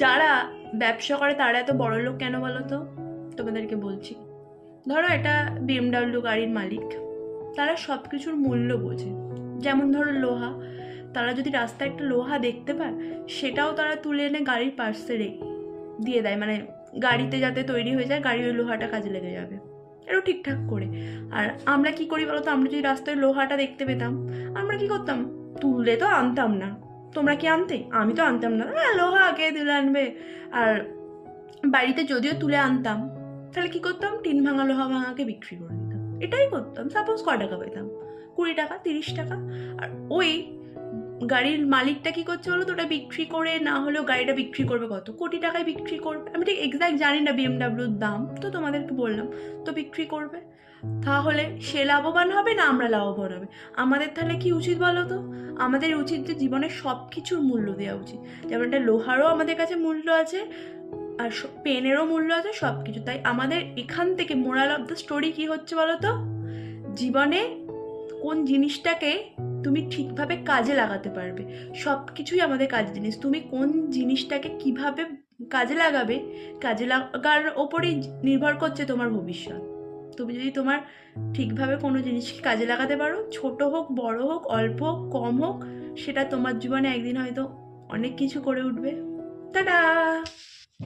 যারা ব্যবসা করে তারা এত বড় লোক কেন বলো তো? তোমাদেরকে বলছি। ধরো এটা বিএমডাব্লিউ গাড়ির মালিক, তারা সব কিছুর মূল্য বোঝে। যেমন ধরো লোহা, তারা যদি রাস্তায় একটা লোহা দেখতে পায়, সেটাও তারা তুলে এনে গাড়ির পার্শ্বে দিয়ে দেয়, মানে গাড়িতে যাতে তৈরি হয়ে যায়, গাড়ির ওই লোহাটা কাজে লেগে যাবে, এটাও ঠিকঠাক করে। আর আমরা কি করি বলতো? আমরা যদি রাস্তায় লোহাটা দেখতে পেতাম, আমরা কি করতাম? তুলে তো আনতাম না। তোমরা কি আনতে? আমি তো আনতাম না। লোহা কে তুলে আনবে? আর বাড়িতে যদিও তুলে আনতাম, তাহলে কি করতাম? টিন ভাঙা লোহা ভাঙাকে বিক্রি করে দিতাম। এটাই করতাম। সাপোজ ক টাকা পেতাম? 20 টাকা, 30 টাকা। আর ওই গাড়ির মালিকটা কি করছে বলো তো? ওটা বিক্রি করে না হলেও গাড়িটা বিক্রি করবে কত? কোটি টাকায় বিক্রি করবে। আমি ঠিক এক্সাক্ট জানি না বিএমডাব্লিউর দাম, তো তোমাদেরকে বললাম। তো বিক্রি করবে। তাহলে সে লাভবান হবে না আমরা লাভবান হবে? আমাদের তাহলে কি উচিত বলো তো? আমাদের উচিত যে জীবনের সব কিছুর মূল্য দেওয়া উচিত। যেমন একটা লোহারও আমাদের কাছে মূল্য আছে, আর পেনেরও মূল্য আছে, সব কিছু। তাই আমাদের এখান থেকে মোরাল অফ দ্য স্টোরি কি হচ্ছে বলো তো? জীবনে কোন জিনিসটাকে তুমি ঠিকভাবে কাজে লাগাতে পারবে, সব কিছুই আমাদের কাজের জিনিস। তুমি কোন জিনিসটাকে কিভাবে কাজে লাগাবে, কাজে লাগার ওপরেই নির্ভর করছে তোমার ভবিষ্যৎ। তুমি যদি তোমার ঠিকভাবে কোনো জিনিসকে কাজে লাগাতে পারো, ছোট হোক বড় হোক, অল্প হোক কম হোক, সেটা তোমার জীবনে একদিন হয়তো অনেক কিছু করে উঠবে। টাটা।